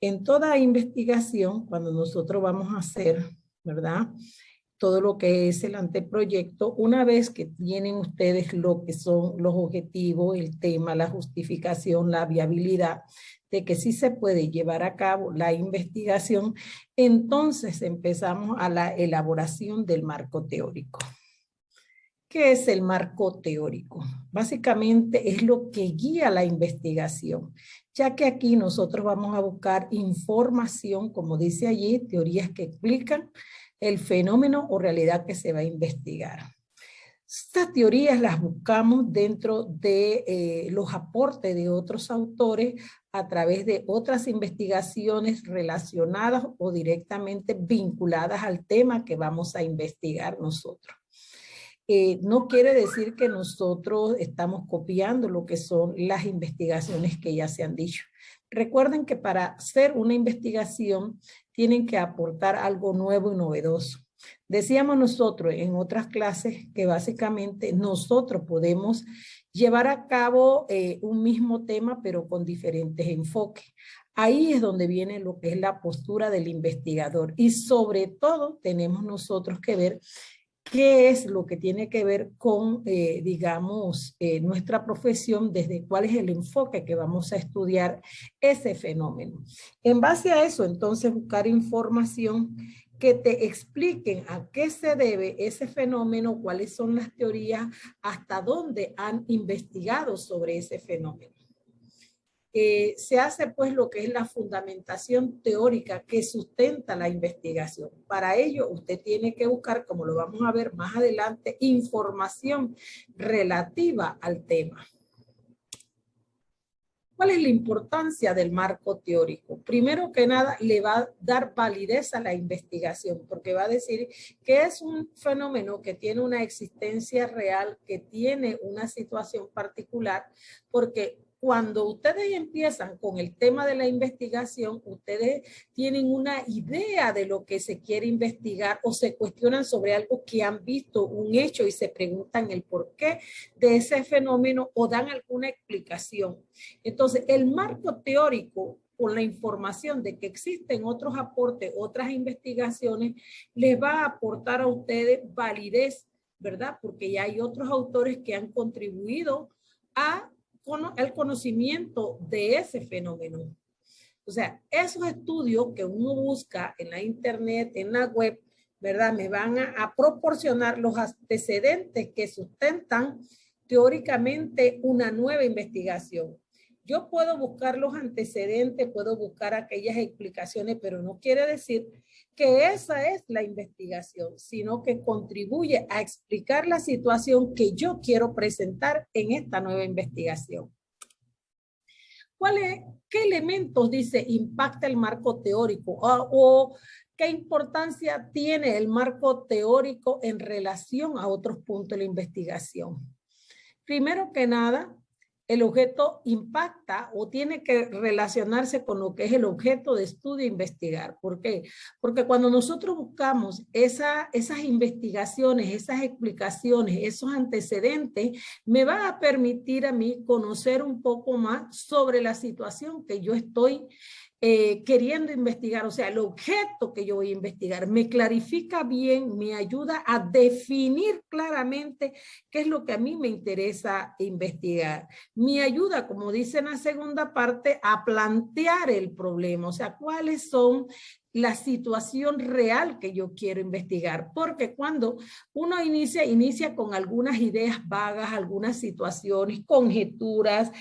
En toda investigación, cuando nosotros vamos a hacer, ¿verdad? Todo lo que es el anteproyecto, una vez que tienen ustedes lo que son los objetivos, el tema, la justificación, la viabilidad, de que sí se puede llevar a cabo la investigación, entonces empezamos a la elaboración del marco teórico. ¿Qué es el marco teórico? Básicamente es lo que guía la investigación, ya que aquí nosotros vamos a buscar información, como dice allí, teorías que explican el fenómeno o realidad que se va a investigar. Estas teorías las buscamos dentro de los aportes de otros autores a través de otras investigaciones relacionadas o directamente vinculadas al tema que vamos a investigar nosotros. No quiere decir que nosotros estamos copiando lo que son las investigaciones que ya se han dicho. Recuerden que para hacer una investigación tienen que aportar algo nuevo y novedoso. Decíamos nosotros en otras clases que básicamente nosotros podemos llevar a cabo un mismo tema pero con diferentes enfoques. Ahí es donde viene lo que es la postura del investigador y sobre todo tenemos nosotros que ver qué es lo que tiene que ver con, digamos, nuestra profesión, desde cuál es el enfoque que vamos a estudiar ese fenómeno. En base a eso, entonces, buscar información que te expliquen a qué se debe ese fenómeno, cuáles son las teorías, hasta dónde han investigado sobre ese fenómeno. Se hace pues lo que es la fundamentación teórica que sustenta la investigación. Para ello usted tiene que buscar, como lo vamos a ver más adelante, información relativa al tema. ¿Cuál es la importancia del marco teórico? Primero que nada, le va a dar validez a la investigación, porque va a decir que es un fenómeno que tiene una existencia real, que tiene una situación particular, porque cuando ustedes empiezan con el tema de la investigación, ustedes tienen una idea de lo que se quiere investigar o se cuestionan sobre algo que han visto, un hecho, y se preguntan el porqué de ese fenómeno o dan alguna explicación. Entonces, el marco teórico, con la información de que existen otros aportes, otras investigaciones, les va a aportar a ustedes validez, ¿verdad? Porque ya hay otros autores que han contribuido al conocimiento de ese fenómeno. O sea, esos estudios que uno busca en la internet, en la web, ¿verdad? Me van a proporcionar los antecedentes que sustentan teóricamente una nueva investigación. Yo puedo buscar los antecedentes, puedo buscar aquellas explicaciones, pero no quiere decir que esa es la investigación, sino que contribuye a explicar la situación que yo quiero presentar en esta nueva investigación. ¿Qué elementos, dice, impacta el marco teórico? ¿O qué importancia tiene el marco teórico en relación a otros puntos de la investigación? Primero que nada, el objeto impacta o tiene que relacionarse con lo que es el objeto de estudio e investigar. ¿Por qué? Porque cuando nosotros buscamos esas investigaciones, esas explicaciones, esos antecedentes, me va a permitir a mí conocer un poco más sobre la situación que yo estoy queriendo investigar, o sea, el objeto que yo voy a investigar, me clarifica bien, me ayuda a definir claramente qué es lo que a mí me interesa investigar. Me ayuda, como dice en la segunda parte, a plantear el problema, o sea, cuáles son la situación real que yo quiero investigar, porque cuando uno inicia con algunas ideas vagas, algunas situaciones, conjeturas,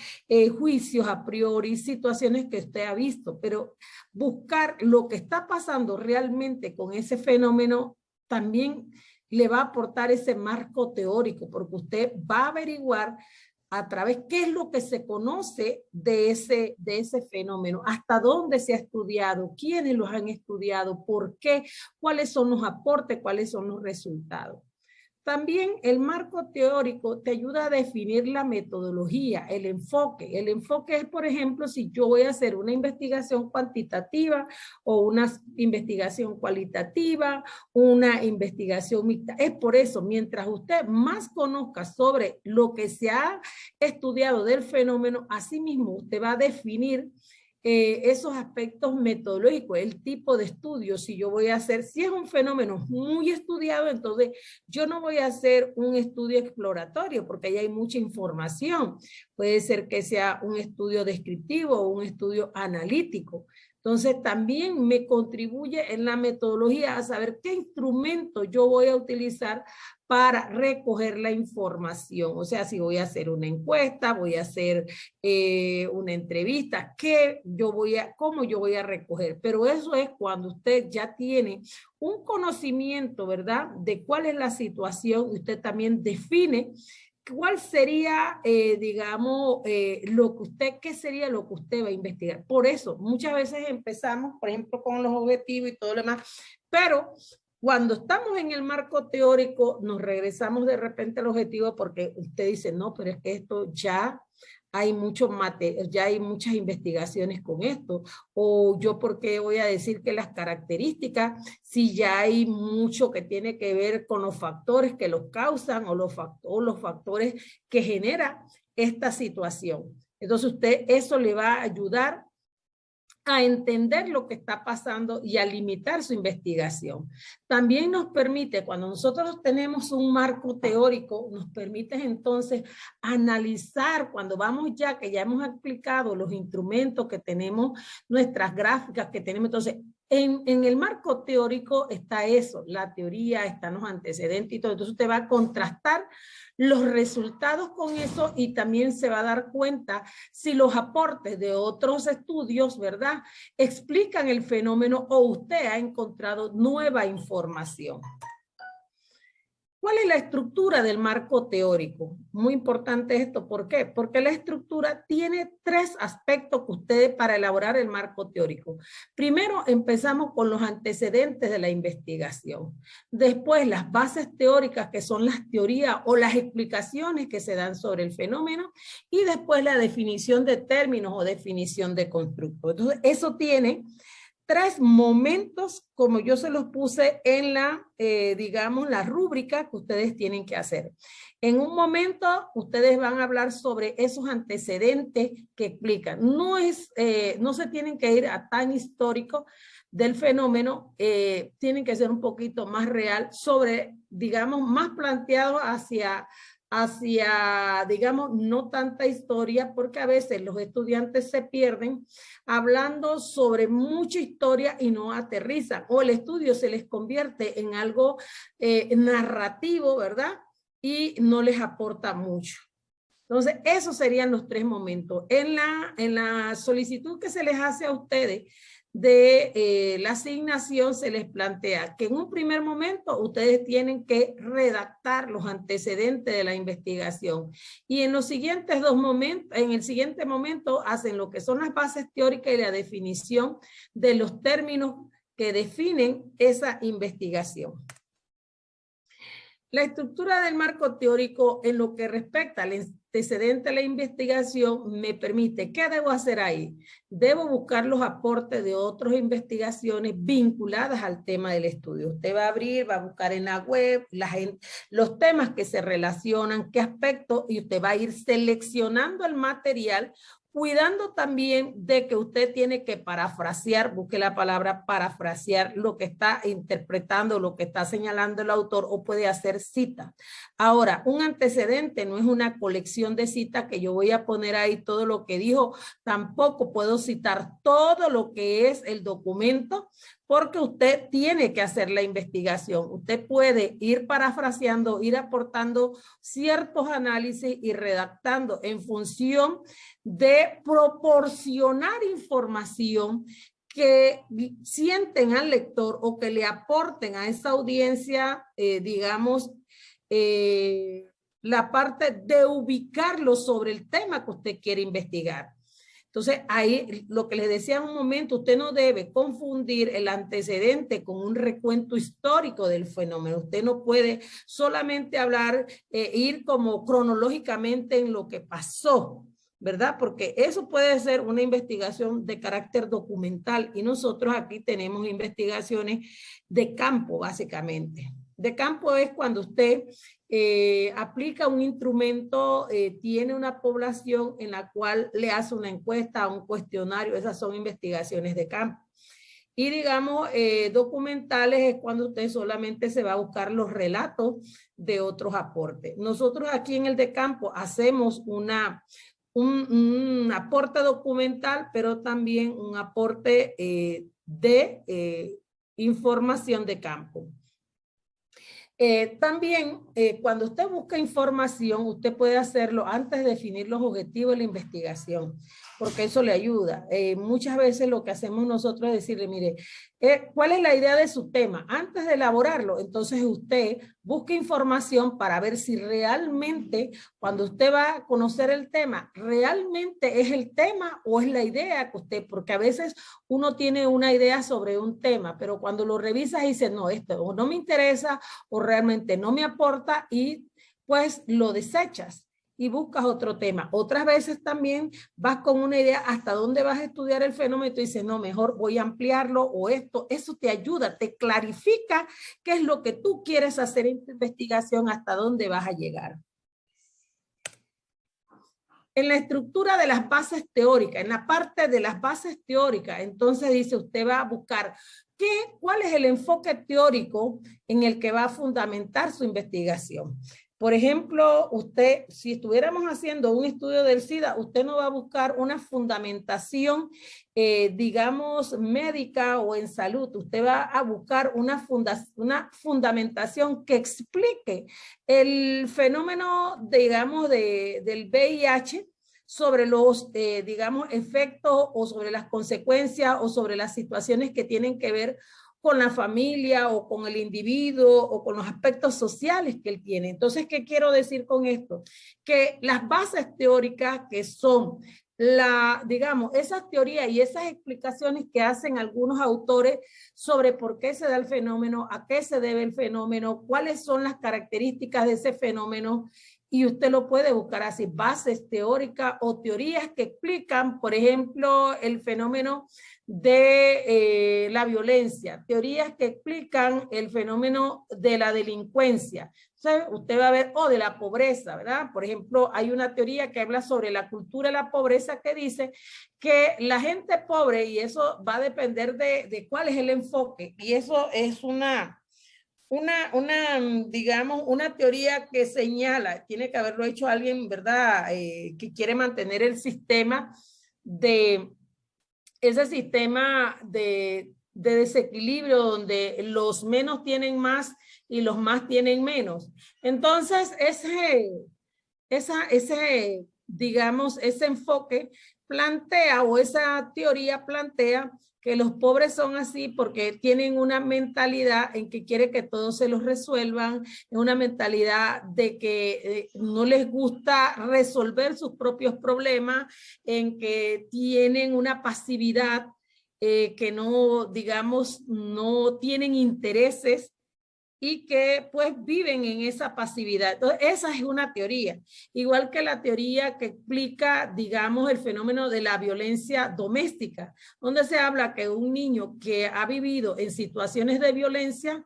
juicios a priori, situaciones que usted ha visto, pero buscar lo que está pasando realmente con ese fenómeno también le va a aportar ese marco teórico, porque usted va a averiguar a través qué es lo que se conoce de ese fenómeno, hasta dónde se ha estudiado, quiénes los han estudiado, por qué, cuáles son los aportes, cuáles son los resultados. También el marco teórico te ayuda a definir la metodología, el enfoque. El enfoque es, por ejemplo, si yo voy a hacer una investigación cuantitativa o una investigación cualitativa, una investigación mixta. Es por eso, mientras usted más conozca sobre lo que se ha estudiado del fenómeno, asimismo usted va a definir esos aspectos metodológicos, el tipo de estudio, si yo voy a hacer, si es un fenómeno muy estudiado, entonces yo no voy a hacer un estudio exploratorio porque ahí hay mucha información. Puede ser que sea un estudio descriptivo o un estudio analítico. Entonces también me contribuye en la metodología a saber qué instrumento yo voy a utilizar para recoger la información. O sea, si voy a hacer una encuesta, voy a hacer una entrevista, cómo yo voy a recoger. Pero eso es cuando usted ya tiene un conocimiento, ¿verdad? De cuál es la situación, usted también define cuál sería, digamos, qué sería lo que usted va a investigar. Por eso, muchas veces empezamos, por ejemplo, con los objetivos y todo lo demás, pero cuando estamos en el marco teórico, nos regresamos de repente al objetivo porque usted dice, no, pero es que esto ya hay ya hay muchas investigaciones con esto, o yo por qué voy a decir que las características, si ya hay mucho que tiene que ver con los factores que los causan o los factores que generan esta situación. Entonces usted eso le va a ayudar a entender lo que está pasando y a limitar su investigación. También nos permite, cuando nosotros tenemos un marco teórico, nos permite entonces analizar cuando vamos que ya hemos aplicado los instrumentos que tenemos, nuestras gráficas que tenemos. Entonces, en el marco teórico está eso, la teoría, están los antecedentes y todo. Entonces usted va a contrastar los resultados con eso y también se va a dar cuenta si los aportes de otros estudios, ¿verdad?, explican el fenómeno o usted ha encontrado nueva información. ¿Cuál es la estructura del marco teórico? Muy importante esto, ¿por qué? Porque la estructura tiene 3 aspectos que ustedes para elaborar el marco teórico. Primero empezamos con los antecedentes de la investigación. Después las bases teóricas, que son las teorías o las explicaciones que se dan sobre el fenómeno. Y después la definición de términos o definición de constructo. Entonces eso tiene 3 momentos, como yo se los puse en la, digamos, la rúbrica que ustedes tienen que hacer. En un momento, ustedes van a hablar sobre esos antecedentes que explican. No se tienen que ir a tan histórico del fenómeno, tienen que ser un poquito más real sobre, digamos, más planteado hacia, digamos, no tanta historia, porque a veces los estudiantes se pierden hablando sobre mucha historia y no aterrizan, o el estudio se les convierte en algo narrativo, ¿verdad? Y no les aporta mucho. Entonces, esos serían los 3 momentos. En la solicitud que se les hace a ustedes de la asignación se les plantea que en un primer momento ustedes tienen que redactar los antecedentes de la investigación y en los siguientes 2 momentos, en el siguiente momento hacen lo que son las bases teóricas y la definición de los términos que definen esa investigación. La estructura del marco teórico en lo que respecta al antecedente de la investigación me permite, ¿qué debo hacer ahí? Debo buscar los aportes de otras investigaciones vinculadas al tema del estudio. Usted va a abrir, va a buscar en la web los temas que se relacionan, qué aspectos, y usted va a ir seleccionando el material, cuidando también de que usted tiene que parafrasear, busque la palabra parafrasear lo que está interpretando, lo que está señalando el autor, o puede hacer cita. Ahora, un antecedente no es una colección de citas que yo voy a poner ahí todo lo que dijo, tampoco puedo citar todo lo que es el documento, porque usted tiene que hacer la investigación. Usted puede ir parafraseando, ir aportando ciertos análisis y redactando en función de proporcionar información que sienten al lector o que le aporten a esa audiencia, digamos, la parte de ubicarlo sobre el tema que usted quiere investigar. Entonces, ahí lo que les decía en un momento, usted no debe confundir el antecedente con un recuento histórico del fenómeno. Usted no puede solamente hablar, ir como cronológicamente en lo que pasó, ¿verdad? Porque eso puede ser una investigación de carácter documental y nosotros aquí tenemos investigaciones de campo, básicamente. De campo es cuando usted aplica un instrumento, tiene una población en la cual le hace una encuesta, un cuestionario, esas son investigaciones de campo. Y digamos, documentales es cuando usted solamente se va a buscar los relatos de otros aportes. Nosotros aquí en el de campo hacemos un aporte documental, pero también un aporte de información de campo. También, cuando usted busca información, usted puede hacerlo antes de definir los objetivos de la investigación, porque eso le ayuda. Muchas veces lo que hacemos nosotros es decirle, mire, ¿cuál es la idea de su tema? Antes de elaborarlo, entonces usted busca información para ver si realmente, cuando usted va a conocer el tema, realmente es el tema o es la idea que usted, porque a veces uno tiene una idea sobre un tema, pero cuando lo revisas dice, no, esto o no me interesa o realmente no me aporta y pues lo desechas y buscas otro tema. Otras veces también vas con una idea hasta dónde vas a estudiar el fenómeno y tú dices, no, mejor voy a ampliarlo o esto, eso te ayuda, te clarifica qué es lo que tú quieres hacer en tu investigación, hasta dónde vas a llegar. En la estructura de las bases teóricas, en la parte de las bases teóricas, entonces dice, usted va a buscar cuál es el enfoque teórico en el que va a fundamentar su investigación. Por ejemplo, usted, si estuviéramos haciendo un estudio del SIDA, usted no va a buscar una fundamentación, digamos, médica o en salud. Usted va a buscar una fundamentación que explique el fenómeno, digamos, del VIH sobre los, digamos, efectos o sobre las consecuencias o sobre las situaciones que tienen que ver con la familia o con el individuo o con los aspectos sociales que él tiene. Entonces, ¿qué quiero decir con esto? Que las bases teóricas que son digamos, esas teorías y esas explicaciones que hacen algunos autores sobre por qué se da el fenómeno, a qué se debe el fenómeno, cuáles son las características de ese fenómeno, y usted lo puede buscar así, bases teóricas o teorías que explican, por ejemplo, el fenómeno de la violencia, teorías que explican el fenómeno de la delincuencia. Entonces, usted va a ver, de la pobreza, ¿verdad? Por ejemplo, hay una teoría que habla sobre la cultura de la pobreza que dice que la gente pobre, y eso va a depender de cuál es el enfoque, y eso es digamos, una teoría que señala, tiene que haberlo hecho alguien, ¿verdad? Que quiere mantener el sistema ese sistema de desequilibrio donde los menos tienen más y los más tienen menos. Entonces, digamos, ese enfoque plantea, o esa teoría plantea, que los pobres son así porque tienen una mentalidad en que quiere que todos se los resuelvan, una mentalidad de que no les gusta resolver sus propios problemas, en que tienen una pasividad, que no, digamos, no tienen intereses y que pues viven en esa pasividad. Entonces, esa es una teoría. Igual que la teoría que explica, digamos, el fenómeno de la violencia doméstica, donde se habla que un niño que ha vivido en situaciones de violencia,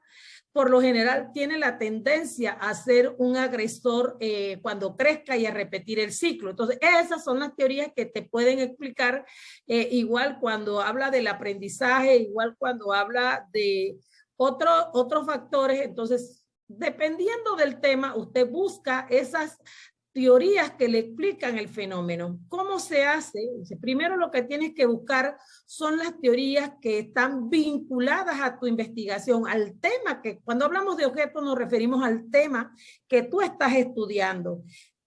por lo general tiene la tendencia a ser un agresor cuando crezca y a repetir el ciclo. Entonces, esas son las teorías que te pueden explicar, igual cuando habla del aprendizaje, igual cuando habla de otros factores. Entonces, dependiendo del tema, usted busca esas teorías que le explican el fenómeno. ¿Cómo se hace? Primero lo que tienes que buscar son las teorías que están vinculadas a tu investigación, al tema que, cuando hablamos de objetos nos referimos al tema que tú estás estudiando.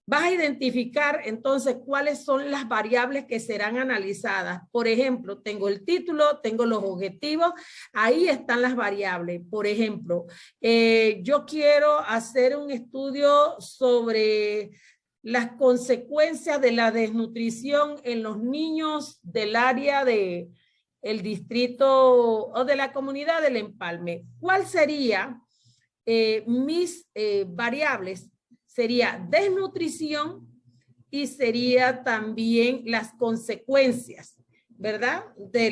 Vas a identificar entonces cuáles son las variables que serán analizadas. Por ejemplo, tengo el título, tengo los objetivos, ahí están las variables. Por ejemplo, yo quiero hacer un estudio sobre las consecuencias de la desnutrición en los niños del área de el distrito o de la comunidad del Empalme. ¿Cuál sería mis variables? Sería desnutrición y sería también las consecuencias, ¿verdad? De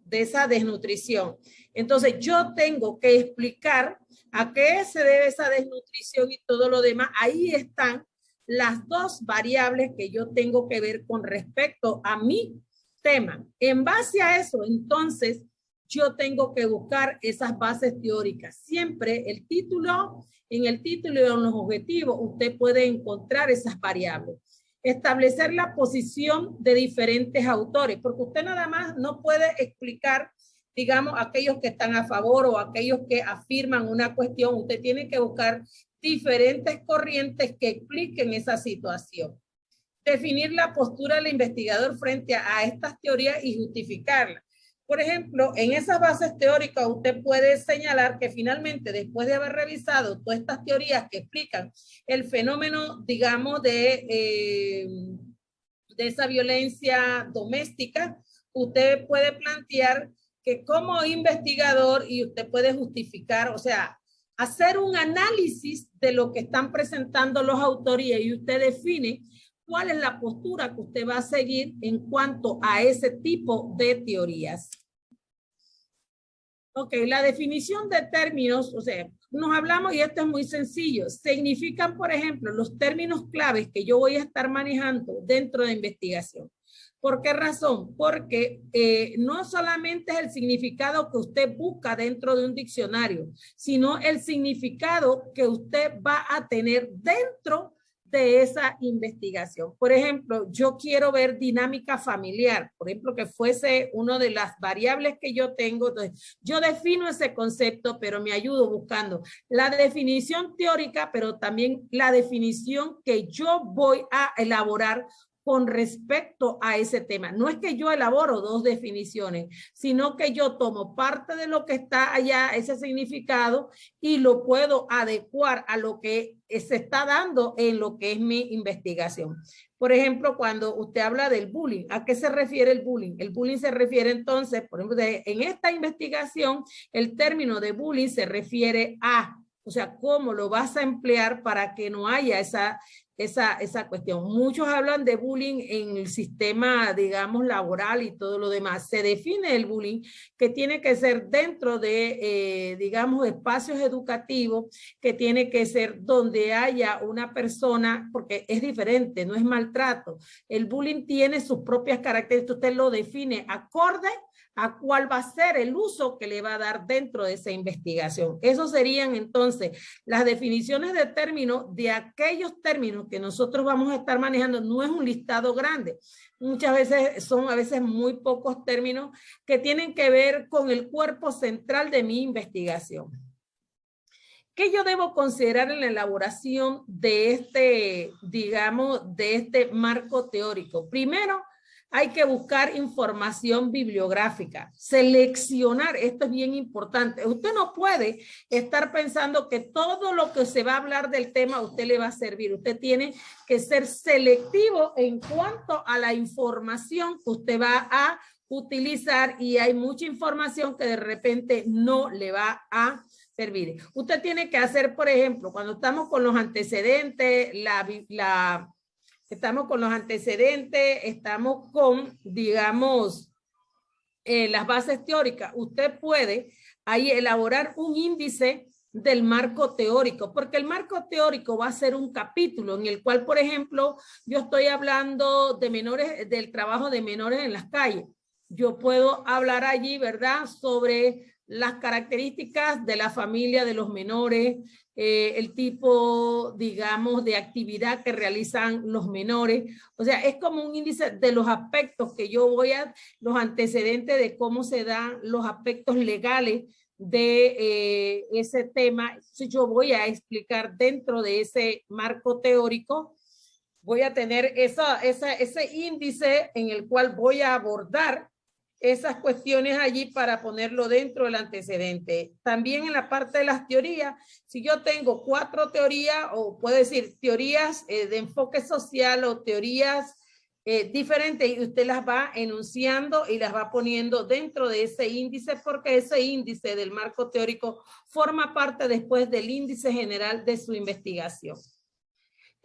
de esa desnutrición. Entonces yo tengo que explicar a qué se debe esa desnutrición y todo lo demás. Ahí están las dos variables que yo tengo que ver con respecto a mi tema. En base a eso, entonces, yo tengo que buscar esas bases teóricas. Siempre el título, en el título y en los objetivos, usted puede encontrar esas variables. Establecer la posición de diferentes autores, porque usted nada más no puede explicar, digamos, aquellos que están a favor o aquellos que afirman una cuestión. Usted tiene que buscar diferentes corrientes que expliquen esa situación. Definir la postura del investigador frente a estas teorías y justificarlas. Por ejemplo, en esas bases teóricas usted puede señalar que finalmente, después de haber revisado todas estas teorías que explican el fenómeno, digamos, de esa violencia doméstica, usted puede plantear que como investigador, y usted puede justificar, o sea, hacer un análisis de lo que están presentando los autores y usted define cuál es la postura que usted va a seguir en cuanto a ese tipo de teorías. Ok, la definición de términos, o sea, nos hablamos y esto es muy sencillo. Significan, por ejemplo, los términos claves que yo voy a estar manejando dentro de investigación. ¿Por qué razón? Porque no solamente es el significado que usted busca dentro de un diccionario, sino el significado que usted va a tener dentro de esa investigación. Por ejemplo, yo quiero ver dinámica familiar, por ejemplo, que fuese una de las variables que yo tengo. Entonces, yo defino ese concepto, pero me ayudo buscando la definición teórica, pero también la definición que yo voy a elaborar con respecto a ese tema. No es que yo elaboro dos definiciones, sino que yo tomo parte de lo que está allá, ese significado, y lo puedo adecuar a lo que se está dando en lo que es mi investigación. Por ejemplo, cuando usted habla del bullying, ¿a qué se refiere el bullying? El bullying se refiere entonces, por ejemplo, en esta investigación, el término de bullying se refiere a, o sea, cómo lo vas a emplear para que no haya esa cuestión. Muchos hablan de bullying en el sistema, digamos, laboral y todo lo demás. Se define el bullying que tiene que ser dentro de, digamos, espacios educativos, que tiene que ser donde haya una persona, porque es diferente, no es maltrato. El bullying tiene sus propias características, usted lo define acorde a cuál va a ser el uso que le va a dar dentro de esa investigación. Esos serían entonces las definiciones de términos de aquellos términos que nosotros vamos a estar manejando. No es un listado grande. Muchas veces son a veces muy pocos términos que tienen que ver con el cuerpo central de mi investigación. ¿Qué yo debo considerar en la elaboración de este, digamos, de este marco teórico? Primero, hay que buscar información bibliográfica, seleccionar, esto es bien importante. Usted no puede estar pensando que todo lo que se va a hablar del tema a usted le va a servir. Usted tiene que ser selectivo en cuanto a la información que usted va a utilizar, y hay mucha información que de repente no le va a servir. Usted tiene que hacer, por ejemplo, cuando estamos con los antecedentes, estamos con los antecedentes, estamos con, digamos, las bases teóricas. Usted puede ahí elaborar un índice del marco teórico, porque el marco teórico va a ser un capítulo en el cual, por ejemplo, yo estoy hablando de menores, del trabajo de menores en las calles. Yo puedo hablar allí, ¿verdad?, sobre las características de la familia de los menores, el tipo, digamos, de actividad que realizan los menores. O sea, es como un índice de los aspectos que yo voy a, los antecedentes de cómo se dan los aspectos legales de ese tema. Entonces yo voy a explicar dentro de ese marco teórico, voy a tener ese índice en el cual voy a abordar esas cuestiones allí para ponerlo dentro del antecedente. También en la parte de las teorías, si yo tengo 4 teorías, o puedo decir teorías de enfoque social o teorías diferentes, y usted las va enunciando y las va poniendo dentro de ese índice, porque ese índice del marco teórico forma parte después del índice general de su investigación.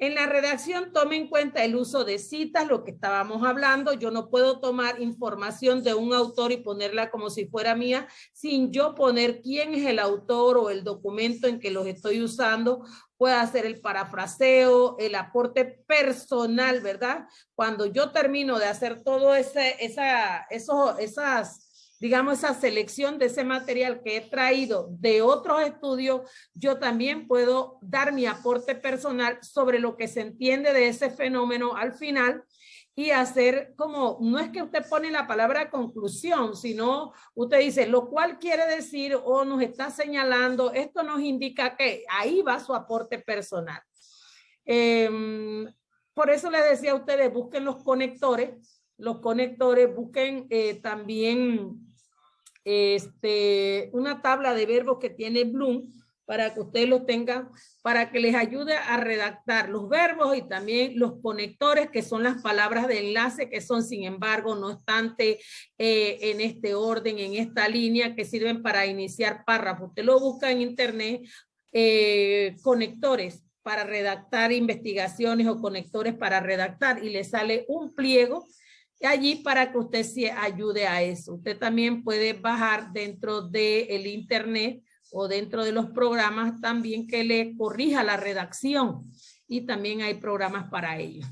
En la redacción tome en cuenta el uso de citas, lo que estábamos hablando. Yo no puedo tomar información de un autor y ponerla como si fuera mía sin yo poner quién es el autor o el documento en que los estoy usando. Puede hacer el parafraseo, el aporte personal, ¿verdad? Cuando yo termino de hacer todo digamos, esa selección de ese material que he traído de otros estudios, yo también puedo dar mi aporte personal sobre lo que se entiende de ese fenómeno al final y hacer como, no es que usted pone la palabra conclusión, sino usted dice, lo cual quiere decir o nos está señalando, esto nos indica que ahí va su aporte personal. Por eso les decía a ustedes, busquen los conectores, busquen también una tabla de verbos que tiene Bloom para que ustedes los tengan, para que les ayude a redactar los verbos y también los conectores, que son las palabras de enlace, que son, sin embargo, no obstante, en este orden, en esta línea, que sirven para iniciar párrafos. Usted lo busca en internet, conectores para redactar investigaciones o conectores para redactar, y le sale un pliego allí para que usted se ayude a eso. Usted también puede bajar dentro del internet o dentro de los programas también que le corrija la redacción, y también hay programas para ello.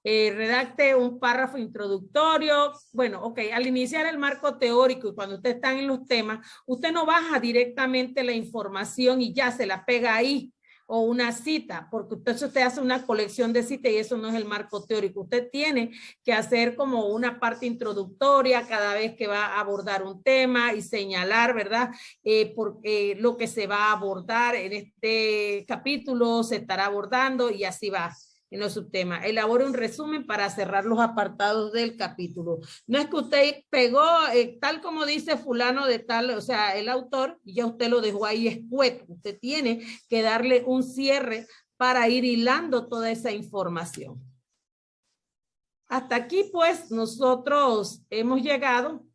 Redacte un párrafo introductorio. Bueno, ok, al iniciar el marco teórico y cuando usted está en los temas, usted no baja directamente la información y ya se la pega ahí, o una cita, porque usted hace una colección de citas y eso no es el marco teórico. Usted tiene que hacer como una parte introductoria cada vez que va a abordar un tema y señalar, ¿verdad? Lo que se va a abordar en este capítulo se estará abordando y así va en los subtemas. Elabore un resumen para cerrar los apartados del capítulo. No es que usted pegó tal como dice fulano de tal, o sea, el autor, y ya usted lo dejó ahí escueto. Usted tiene que darle un cierre para ir hilando toda esa información. Hasta aquí, pues, nosotros hemos llegado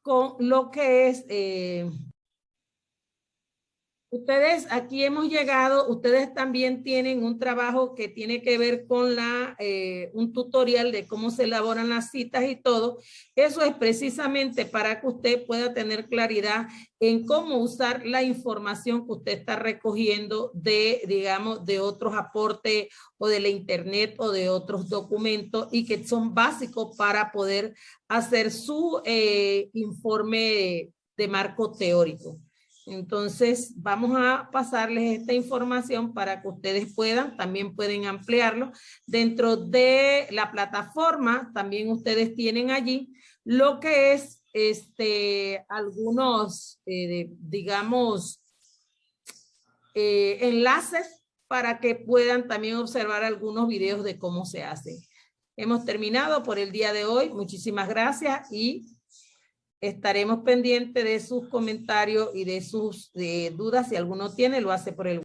con lo que es... ustedes aquí hemos llegado, ustedes también tienen un trabajo que tiene que ver con un tutorial de cómo se elaboran las citas y todo. Eso es precisamente para que usted pueda tener claridad en cómo usar la información que usted está recogiendo digamos, de otros aportes o de la internet o de otros documentos y que son básicos para poder hacer su informe de marco teórico. Entonces, vamos a pasarles esta información para que ustedes también pueden ampliarlo. Dentro de la plataforma, también ustedes tienen allí lo que es algunos, digamos, enlaces para que puedan también observar algunos videos de cómo se hace. Hemos terminado por el día de hoy. Muchísimas gracias y estaremos pendientes de sus comentarios y de sus dudas. Si alguno tiene, lo hace por el